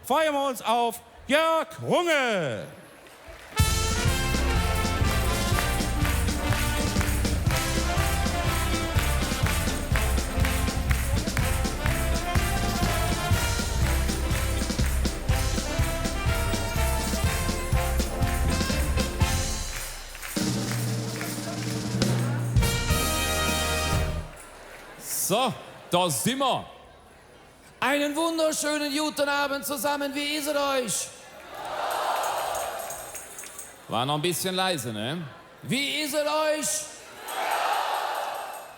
Freuen wir uns auf Jörg Runge. So, da sind wir. Einen wunderschönen guten Abend zusammen, wie ist es euch? War noch ein bisschen leise, ne? Wie ist es euch?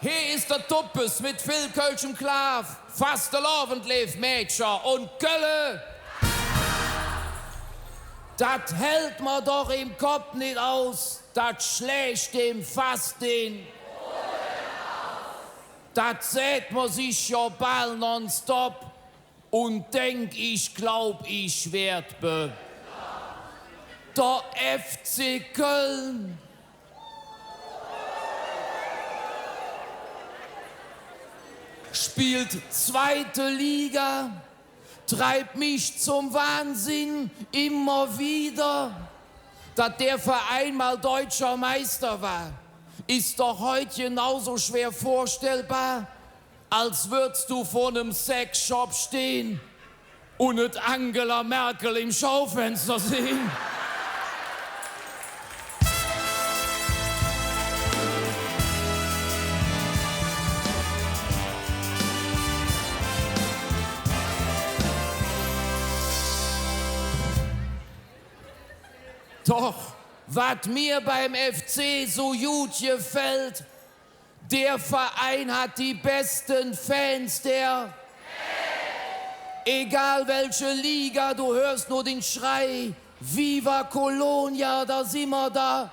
Hier ist der Tuppes mit viel Kölschem Klav, fast der Lovendlev Mädchen und Gölle. Das hält man doch im Kopf nicht aus, das schlägt dem fast den. Das sieht man sich ja bald nonstop und denk, ich glaub, ich werd be. Der FC Köln. Spielt zweite Liga, treibt mich zum Wahnsinn immer wieder. Dass der Verein mal deutscher Meister war, ist doch heute genauso schwer vorstellbar, als würdest du vor einem Sexshop stehen und nicht Angela Merkel im Schaufenster sehen. Doch, was mir beim FC so gut gefällt, der Verein hat die besten Fans, der... Egal welche Liga, du hörst nur den Schrei, Viva Colonia, da sind wir da.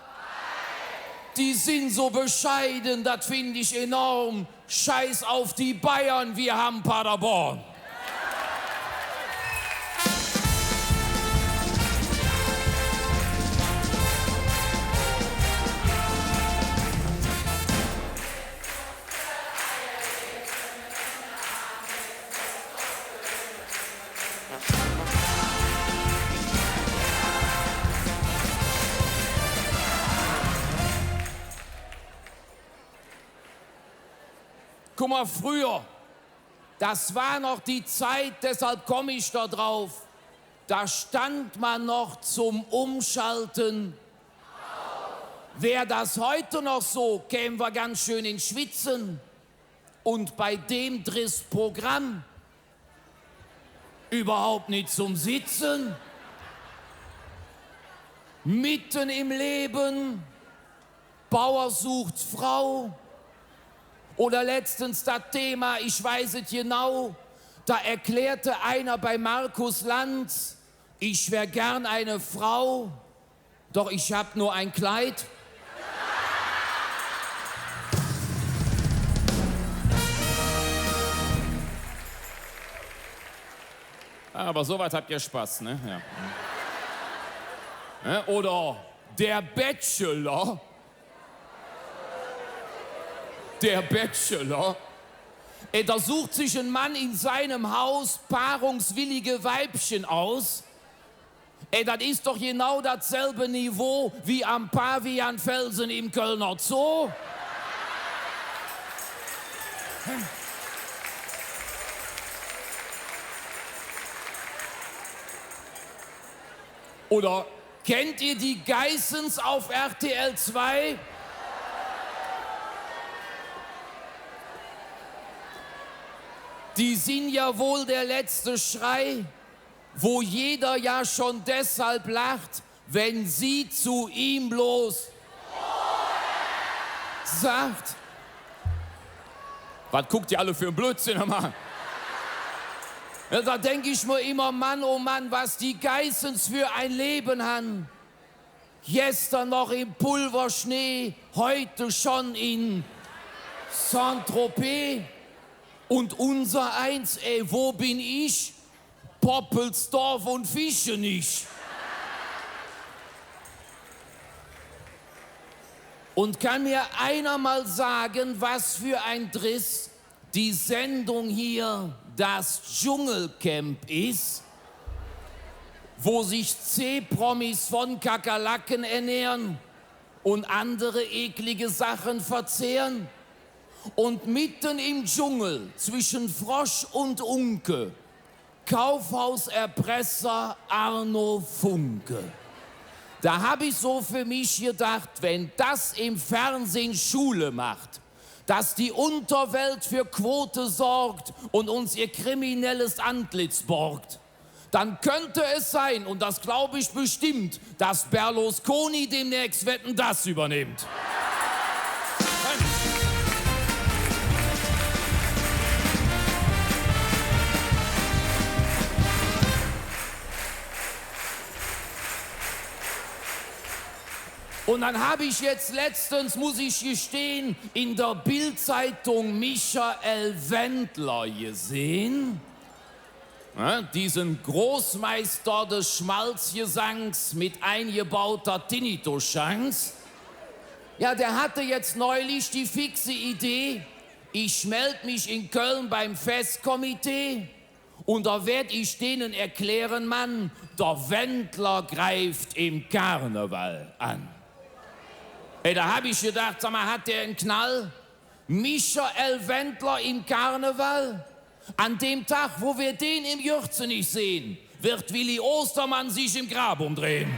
Die sind so bescheiden, das finde ich enorm. Scheiß auf die Bayern, wir haben Paderborn. Guck mal, früher, das war noch die Zeit, deshalb komme ich da drauf. Da stand man noch zum Umschalten. Wär das heute noch so, kämen wir ganz schön in Schwitzen. Und bei dem Driss-Programm überhaupt nicht zum Sitzen. Mitten im Leben, Bauer sucht Frau. Oder letztens das Thema, ich weiß es genau, da erklärte einer bei Markus Lanz, ich wär gern eine Frau, doch ich hab nur ein Kleid. Aber soweit habt ihr Spaß, ne? Ja. Oder der Bachelor. Der Bachelor. Da sucht sich ein Mann in seinem Haus paarungswillige Weibchen aus. Das ist doch genau dasselbe Niveau wie am Pavianfelsen im Kölner Zoo. Oder kennt ihr die Geissens auf RTL 2? Die sind ja wohl der letzte Schrei, wo jeder ja schon deshalb lacht, wenn sie zu ihm bloß sagt. Was guckt ihr alle für einen Blödsinn, Mann? Ja, da denke ich mir immer, Mann, oh Mann, was die Geissens für ein Leben haben. Gestern noch im Pulverschnee, heute schon in Saint-Tropez. Und unser Eins, ey, wo bin ich? Poppelsdorf und Fischenich. Und kann mir einer mal sagen, was für ein Driss die Sendung hier, das Dschungelcamp ist? wo sich C-Promis von Kakerlaken ernähren und andere eklige Sachen verzehren. Und mitten im Dschungel zwischen Frosch und Unke, Kaufhauserpresser Arno Funke. Da habe ich so für mich gedacht, wenn das im Fernsehen Schule macht, dass die Unterwelt für Quote sorgt und uns ihr kriminelles Antlitz borgt, dann könnte es sein, und das glaube ich bestimmt, dass Berlusconi demnächst Wetten, das übernimmt. Und dann habe ich jetzt letztens, muss ich gestehen, in der Bild-Zeitung Michael Wendler gesehen. Ja, diesen Großmeister des Schmalzgesangs mit eingebauter Tinnitus-Chance. Ja, der hatte jetzt neulich die fixe Idee, ich melde mich in Köln beim Festkomitee und da werd ich denen erklären, Mann, der Wendler greift im Karneval an. Ey, da habe ich gedacht, sag mal, hat der einen Knall? Michael Wendler im Karneval? An dem Tag, wo wir den im Jürze nicht sehen, wird Willi Ostermann sich im Grab umdrehen.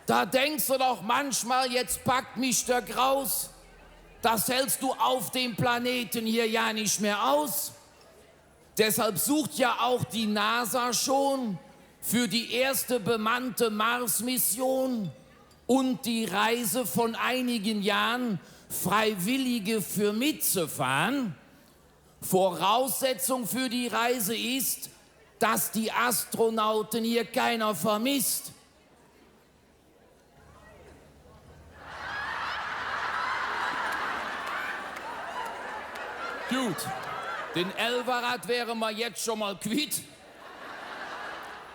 Da denkst du doch manchmal, jetzt packt mich der Graus. Das hältst du auf dem Planeten hier ja nicht mehr aus. Deshalb sucht ja auch die NASA schon für die erste bemannte Mars-Mission und die Reise von einigen Jahren Freiwillige für mitzufahren. Voraussetzung für die Reise ist, dass die Astronauten hier keiner vermisst. Gut, den Elverrad wären wir jetzt schon mal quitt.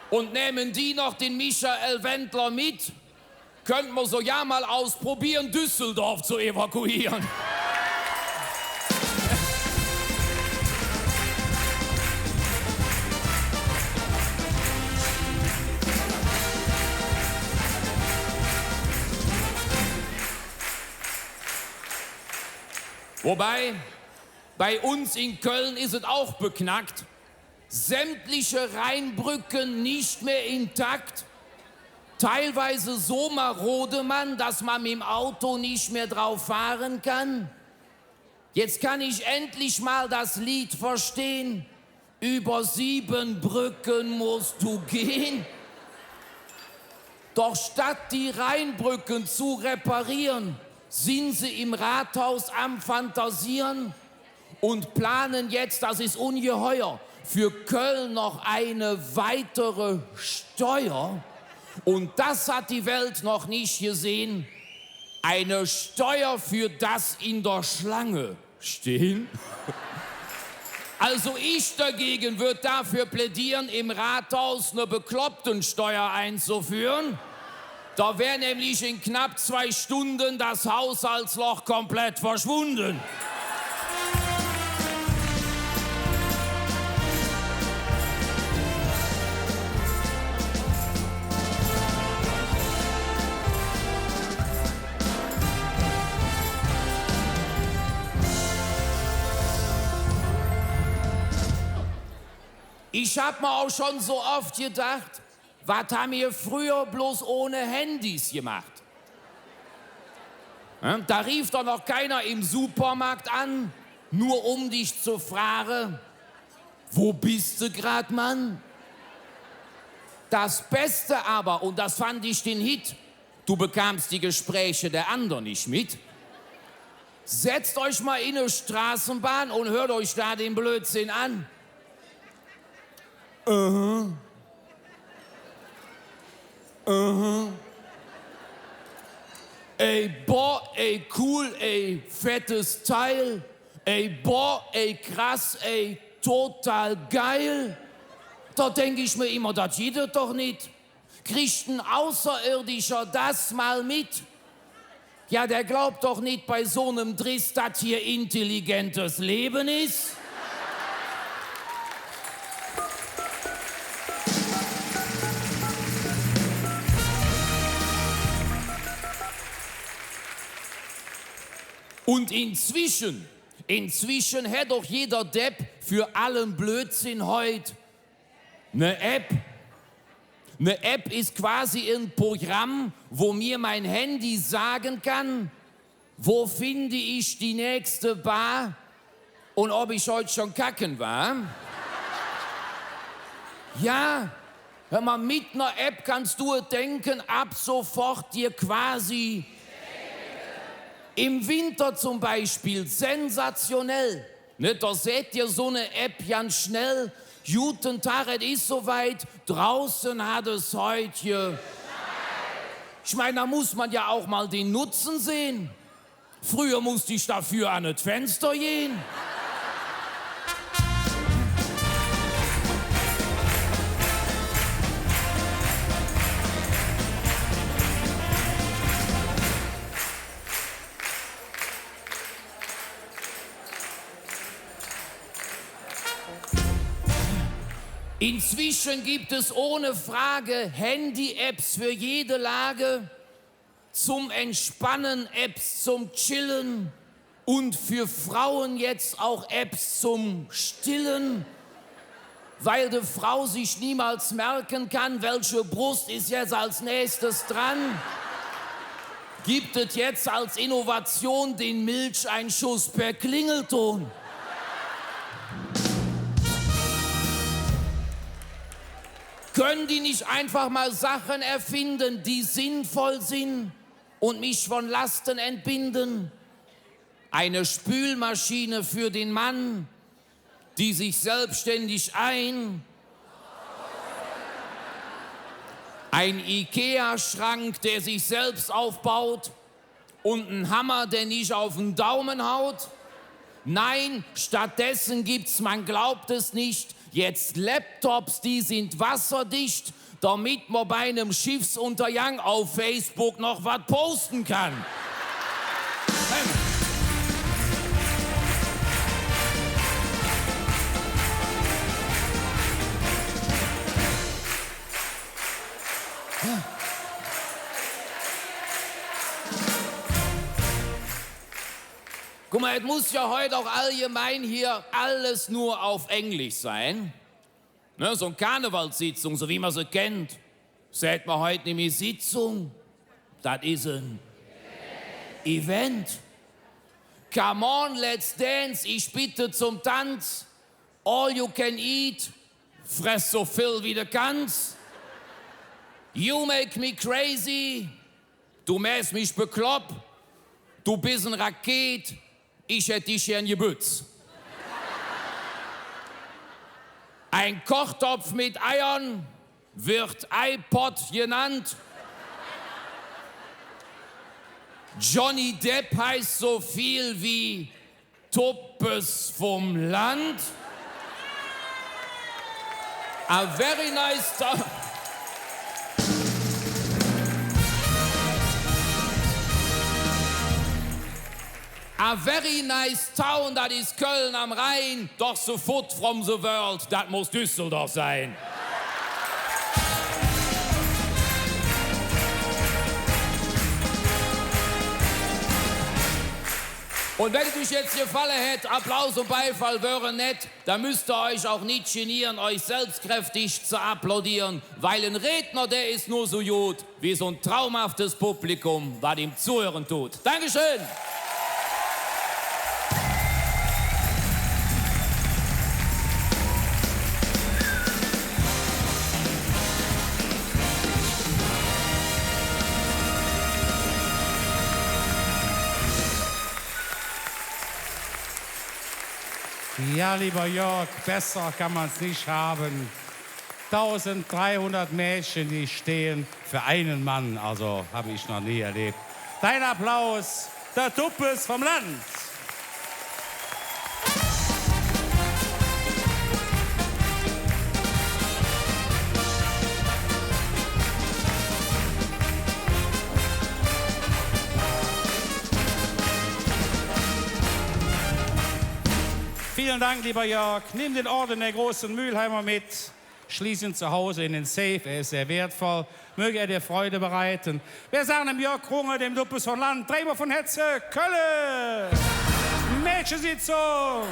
Und nehmen die noch den Michael Wendler mit, könnten wir so ja mal ausprobieren, Düsseldorf zu evakuieren. Wobei, bei uns in Köln ist es auch beknackt. Sämtliche Rheinbrücken nicht mehr intakt. Teilweise so marode, Mann, dass man mit dem Auto nicht mehr drauf fahren kann. Jetzt kann ich endlich mal das Lied verstehen. Über 7 Brücken musst du gehen. Doch statt die Rheinbrücken zu reparieren, sind sie im Rathaus am Fantasieren und planen jetzt, das ist ungeheuer, für Köln noch eine weitere Steuer. Und das hat die Welt noch nicht gesehen. Eine Steuer für das in der Schlange stehen. Also ich dagegen würde dafür plädieren, im Rathaus eine Beklopptensteuer einzuführen. Da wäre nämlich in knapp 2 Stunden das Haushaltsloch komplett verschwunden. Ich hab mir auch schon so oft gedacht, was haben wir früher bloß ohne Handys gemacht? Da rief doch noch keiner im Supermarkt an, nur um dich zu fragen, wo bist du grad, Mann? Das Beste aber, und das fand ich den Hit, du bekamst die Gespräche der anderen nicht mit. Setzt euch mal in eine Straßenbahn und hört euch da den Blödsinn an. Ey, boah, ey, cool, ey, fettes Teil. Ey, boah, ey, krass, ey, total geil. Da denke ich mir immer, das geht doch nicht. Kriegt ein Außerirdischer das mal mit? Ja, der glaubt doch nicht bei so einem Driss, dass hier intelligentes Leben ist. Und inzwischen hätte doch jeder Depp für allen Blödsinn heute eine App. Eine App ist quasi ein Programm, wo mir mein Handy sagen kann, wo finde ich die nächste Bar und ob ich heute schon kacken war. Ja, hör mal, mit einer App kannst du denken, ab sofort dir quasi im Winter zum Beispiel, sensationell. Ne, da seht ihr so eine App ganz schnell. Guten Tag, es ist soweit, draußen hat es heute. Ich meine, da muss man ja auch mal den Nutzen sehen. Früher musste ich dafür an das Fenster gehen. Inzwischen gibt es ohne Frage Handy-Apps für jede Lage, zum Entspannen, Apps zum Chillen und für Frauen jetzt auch Apps zum Stillen, weil die Frau sich niemals merken kann, welche Brust ist jetzt als nächstes dran. Gibt es jetzt als Innovation den Milcheinschuss per Klingelton. Können die nicht einfach mal Sachen erfinden, die sinnvoll sind und mich von Lasten entbinden? Eine Spülmaschine für den Mann, die sich selbstständig ein Ikea-Schrank, der sich selbst aufbaut und ein Hammer, der nicht auf den Daumen haut. Nein, stattdessen gibt's, man glaubt es nicht, jetzt Laptops, die sind wasserdicht, damit man bei einem Schiffsuntergang auf Facebook noch was posten kann. Guck mal, es muss ja heute auch allgemein hier alles nur auf Englisch sein. Ne, so eine Karnevalssitzung, so wie man sie kennt. Sagt man heute nämlich Sitzung, das ist ein Event. Come on, let's dance, ich bitte zum Tanz. All you can eat, fress so viel wie du kannst. You make me crazy, du machst mich bekloppt. Du bist ein Raket, ich hätte dich gern gebützt. Ein Kochtopf mit Eiern wird iPod genannt. Johnny Depp heißt so viel wie Tuppes vom Land. A very nice town. A very nice town, that is Köln am Rhein. Doch so foot from the world, das muss Düsseldorf sein. Und wenn es euch jetzt gefallen hätte, Applaus und Beifall wäre nett, dann müsst ihr euch auch nicht genieren, euch selbstkräftig zu applaudieren, weil ein Redner, der ist nur so gut wie so ein traumhaftes Publikum, was ihm zuhören tut. Dankeschön! Ja, lieber Jörg, besser kann man es nicht haben. 1300 Mädchen, die stehen für einen Mann, also habe ich noch nie erlebt. Dein Applaus, der Tuppes vom Land. Vielen Dank, lieber Jörg. Nimm den Orden der großen Mülheimer mit. Schließ ihn zu Hause in den Safe. Er ist sehr wertvoll. Möge er dir Freude bereiten. Wir sagen dem Jörg Runge, dem Duppes von Land, Träger von Hetze, Kölle. Mädchensitzung.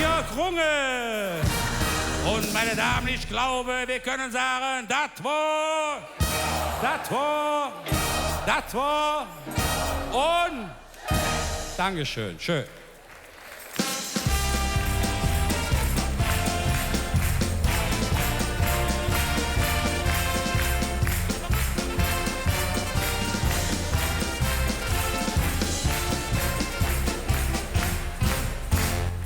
Jörg Runge. Und meine Damen, ich glaube, wir können sagen, das war und Dankeschön. Schön.